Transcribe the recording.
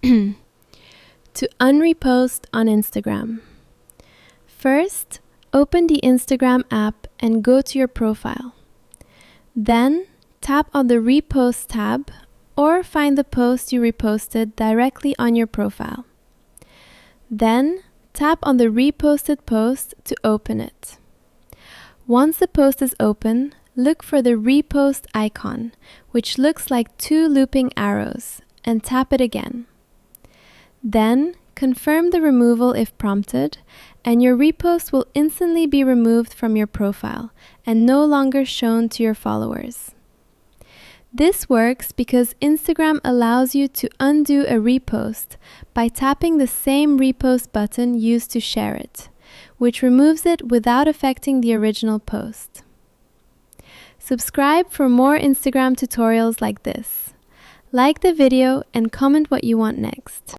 To unrepost on Instagram. First, open the Instagram app and go to your profile. Then, tap on the Repost tab or find the post you reposted directly on your profile. Then, tap on the reposted post to open it. Once the post is open, look for the repost icon, which looks like two looping arrows, and tap it again. Then, confirm the removal if prompted, and your repost will instantly be removed from your profile and no longer shown to your followers. This works because Instagram allows you to undo a repost by tapping the same repost button used to share it, which removes it without affecting the original post. Subscribe for more Instagram tutorials like this. Like the video and comment what you want next.